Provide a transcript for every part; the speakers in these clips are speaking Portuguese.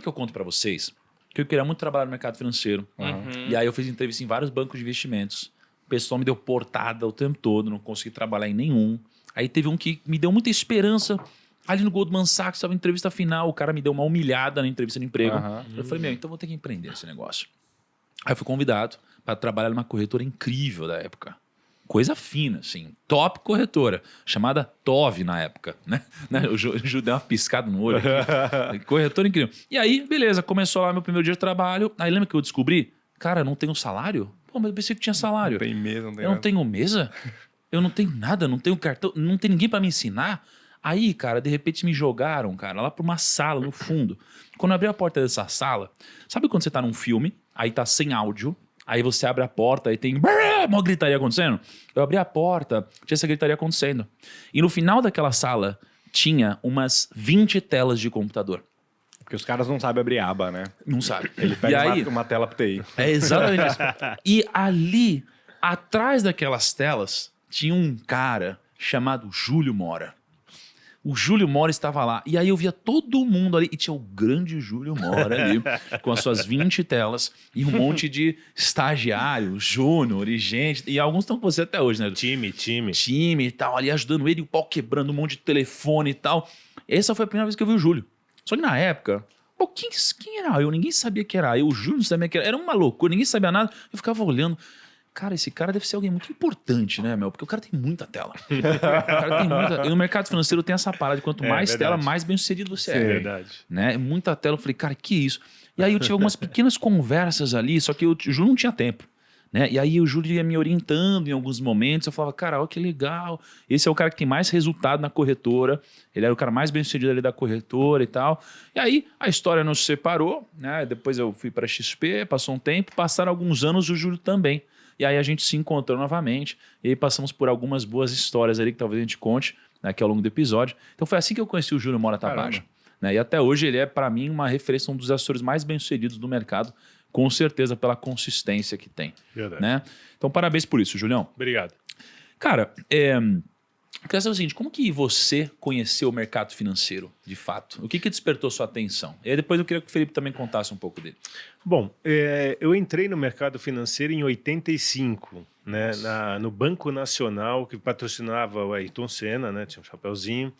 lembra que eu conto para vocês que eu queria muito trabalhar no mercado financeiro. E aí eu fiz entrevista em vários bancos de investimentos. O pessoal me deu portada o tempo todo, não consegui trabalhar em nenhum. Aí teve um que me deu muita esperança. Ali no Goldman Sachs, estava em entrevista final, o cara me deu uma humilhada na entrevista de emprego. Eu falei, meu, então vou ter que empreender esse negócio. Aí eu fui convidado para trabalhar numa corretora incrível da época. Coisa fina, assim, top corretora, chamada Tove na época, né? O Ju deu uma piscada no olho aqui. Corretora incrível. E aí, beleza, começou lá meu primeiro dia de trabalho. Aí lembra que eu descobri? Cara, não tenho salário? Pô, mas eu pensei que tinha salário. Não tem mesa, não tem Eu não tenho mesa? Eu não tenho nada, não tenho cartão, não tem ninguém para me ensinar. Aí, cara, de repente me jogaram, cara, lá para uma sala no fundo. Quando eu abri a porta dessa sala, sabe quando você tá num filme, aí tá sem áudio, aí você abre a porta e tem uma gritaria acontecendo? Eu abri a porta, tinha essa gritaria acontecendo. E no final daquela sala, tinha umas 20 telas de computador. Porque os caras não sabem abrir aba, né? Não sabe. Ele pega uma tela pro TI. É exatamente isso. E ali, atrás daquelas telas, tinha um cara chamado Júlio Mora. O Júlio Mora estava lá. E aí eu via todo mundo ali. E tinha o grande Júlio Mora ali, com as suas 20 telas. E um monte de estagiário, júnior e gente. E alguns estão com você até hoje, né? Time. Time e tal, ali ajudando ele, o pau quebrando, um monte de telefone e tal. Essa foi a primeira vez que eu vi o Júlio. Só que na época, pô, quem era eu? Ninguém sabia que era eu. O Júlio não sabia que era. Era uma loucura, ninguém sabia nada. Eu ficava olhando. Cara, esse cara deve ser alguém muito importante, né, meu? Porque o cara tem muita tela. O cara tem muita... E no mercado financeiro tem essa parada de quanto mais tela, mais bem sucedido você é. Verdade. Né? Muita tela. Eu falei, cara, que isso? E aí eu tive algumas pequenas conversas ali, só que o Júlio não tinha tempo. Né? E aí o Júlio ia me orientando em alguns momentos. Eu falava, cara, ó, que legal. Esse é o cara que tem mais resultado na corretora. Ele era o cara mais bem sucedido ali da corretora e tal. E aí a história nos separou, né? Depois eu fui para XP, passou um tempo, passaram alguns anos o Júlio também. E aí a gente se encontrou novamente e aí passamos por algumas boas histórias ali que talvez a gente conte, né, aqui ao longo do episódio. Então foi assim que eu conheci o Júlio Mora Tabajara. Né? E até hoje ele é, para mim, uma referência, um dos assessores mais bem-sucedidos do mercado, com certeza pela consistência que tem. Verdade. Né? Então parabéns por isso, Julião. Obrigado. Cara, eu queria saber o seguinte, como que você conheceu o mercado financeiro, de fato? O que despertou sua atenção? E aí depois eu queria que o Felipe também contasse um pouco dele. Bom, eu entrei no mercado financeiro em 85, né, no Banco Nacional, que patrocinava o Ayrton Senna, né, tinha um chapeuzinho.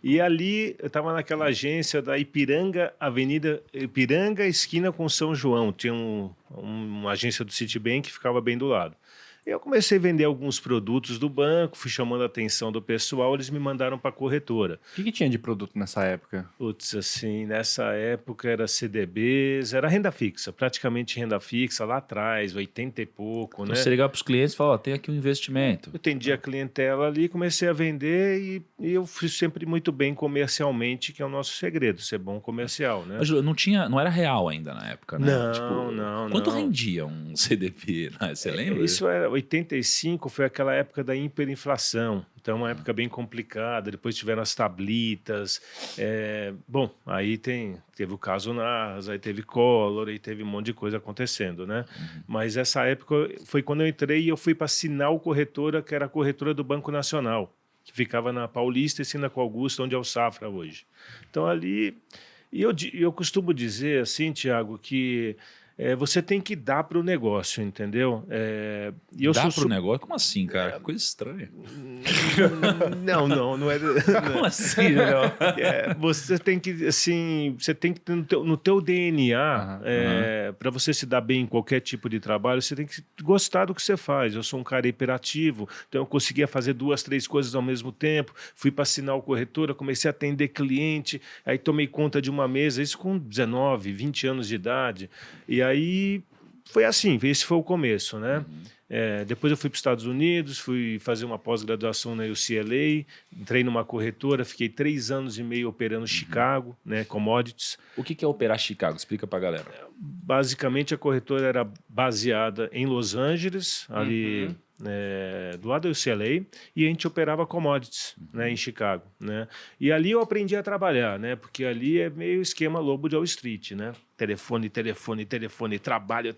E ali eu estava naquela agência da Ipiranga, Ipiranga, esquina com São João. Tinha uma agência do Citibank que ficava bem do lado. Eu comecei a vender alguns produtos do banco, fui chamando a atenção do pessoal, eles me mandaram para a corretora. O que tinha de produto nessa época? Putz, assim, nessa época era CDBs, era renda fixa, praticamente renda fixa, lá atrás, 80 e pouco, Então né? você ligava para os clientes e falava, tem aqui um investimento. Eu atendi a clientela ali, comecei a vender e eu fui sempre muito bem comercialmente, que é o nosso segredo, ser bom comercial, né? Mas não era real ainda na época, né? Não. Quanto rendia um CDB? Né? Você lembra? Isso era 85, foi aquela época da hiperinflação. Então, uma época bem complicada. Depois tiveram as tablitas. Bom, aí teve o caso NAS, aí teve Collor, aí teve um monte de coisa acontecendo, né? Mas essa época foi quando eu entrei e eu fui para a Sinal Corretora, que era a corretora do Banco Nacional, que ficava na Paulista e Sina com Augusto, onde é o Safra hoje. Então, ali... E eu costumo dizer, assim, Tiago, que... você tem que dar para o negócio, entendeu? Dá para o negócio? Como assim, cara? Coisa estranha. Não é... Como assim, Julião? Você tem que, assim, ter no teu DNA, para você se dar bem em qualquer tipo de trabalho, você tem que gostar do que você faz. Eu sou um cara hiperativo, então eu conseguia fazer 2, 3 coisas ao mesmo tempo. Fui para Sinal Corretora, comecei a atender cliente, aí tomei conta de uma mesa, isso com 19, 20 anos de idade. E aí foi assim, esse foi o começo, né? Depois eu fui para os Estados Unidos, fui fazer uma pós-graduação na UCLA, entrei numa corretora, fiquei 3 anos e meio operando Chicago, né, commodities. O que é operar Chicago? Explica para a galera. Basicamente, a corretora era baseada em Los Angeles, ali do lado da UCLA, e a gente operava commodities, né, em Chicago, né? E ali eu aprendi a trabalhar, né? Porque ali é meio esquema Lobo de Wall Street, né? Telefone, trabalho.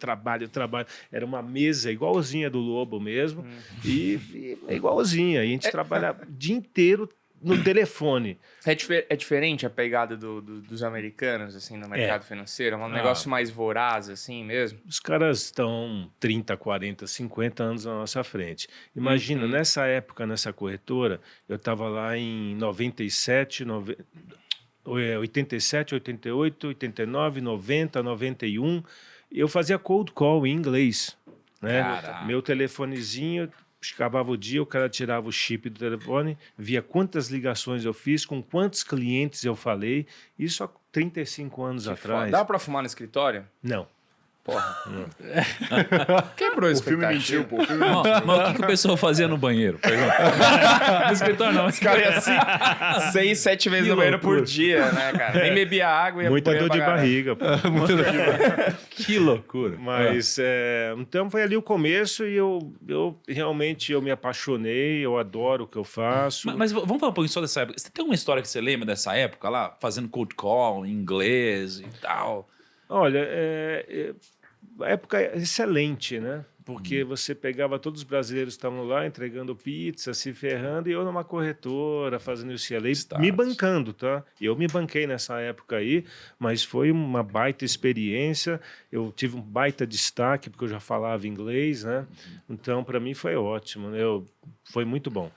Era uma mesa igualzinha do Lobo mesmo, e é igualzinha. E a gente trabalhava o dia inteiro no telefone. É diferente a pegada dos americanos, assim, no mercado financeiro? É um negócio mais voraz, assim mesmo? Os caras estão 30, 40, 50 anos na nossa frente. Imagina, nessa época, nessa corretora, eu estava lá em 97, 87, 88, 89, 90, 91. Eu fazia cold call em inglês, né? Caraca. Meu telefonezinho, acabava o dia, o cara tirava o chip do telefone, via quantas ligações eu fiz, com quantos clientes eu falei. Isso há 35 anos atrás. Dá pra fumar no escritório? Não. Porra. Quebrou a expectativa. pô. O filme Mas o que o pessoal fazia no banheiro? Pergunta. No escritório não. Os caras iam assim, 6, 7 vezes no banheiro por dia, né, cara? Nem bebia água e ia Muita pro dor de banheiro pra caralho. barriga, pô. Que loucura. Mas, então foi ali o começo e eu realmente me apaixonei, eu adoro o que eu faço. Mas vamos falar um pouquinho só dessa época. Você tem uma história que você lembra dessa época lá? Fazendo cold call em inglês e tal? Olha, a época é excelente, né? Porque você pegava todos os brasileiros que estavam lá entregando pizza, se ferrando, e eu numa corretora, fazendo o CLA, me bancando, tá? Eu me banquei nessa época aí, mas foi uma baita experiência. Eu tive um baita destaque, porque eu já falava inglês, né? Então, para mim, foi ótimo, né? Foi muito bom,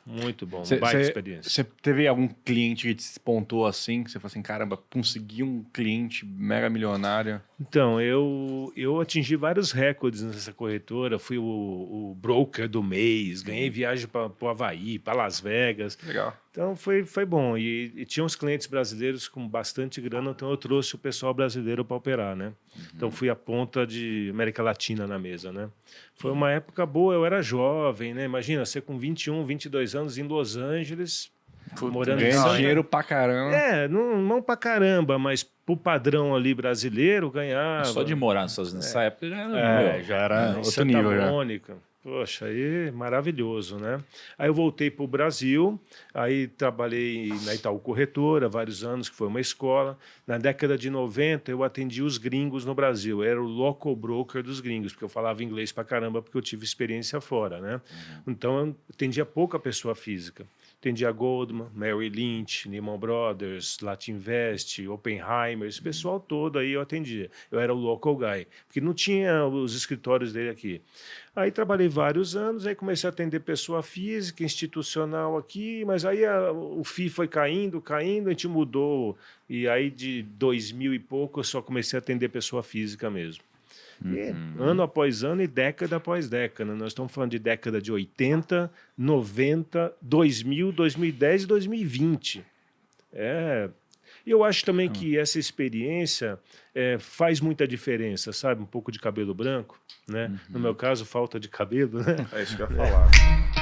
baita experiência. Você teve algum cliente que te despontou assim, que você falou assim, caramba, consegui um cliente mega milionário? Então, eu atingi vários recordes nessa corretora, fui o broker do mês, ganhei viagem para o Havaí, para Las Vegas. Legal. Então, foi bom. E tinha uns clientes brasileiros com bastante grana, então eu trouxe o pessoal brasileiro para operar, né? Então, fui a ponta de América Latina na mesa, né? Foi uma época boa, eu era jovem, né? Imagina, você com 21, 22 anos em Los Angeles, morando em Ganha dinheiro pra caramba. não pra caramba, mas pro padrão ali brasileiro ganhava. Só de morar nessa época já era... Já era Em outro Santa nível. Já. Mônica. Poxa, aí maravilhoso, né? Aí eu voltei para o Brasil, aí trabalhei na Itaú Corretora vários anos, que foi uma escola. Na década de 90, eu atendi os gringos no Brasil. Eu era o local broker dos gringos, porque eu falava inglês pra caramba, porque eu tive experiência fora, né? Então, eu atendia pouca pessoa física. Atendia Goldman, Merrill Lynch, Lehman Brothers, Latinvest, Oppenheimer, esse pessoal todo aí eu atendia. Eu era o local guy, porque não tinha os escritórios dele aqui. Aí trabalhei vários anos, aí comecei a atender pessoa física, institucional aqui, mas aí o FII foi caindo, a gente mudou, e aí de 2000 e pouco eu só comecei a atender pessoa física mesmo. E, ano após ano e década após década. Nós estamos falando de década de 80, 90, 2000, 2010 e 2020. E eu acho também que essa experiência faz muita diferença, sabe? Um pouco de cabelo branco, né? No meu caso, falta de cabelo, né? É isso que eu ia falar.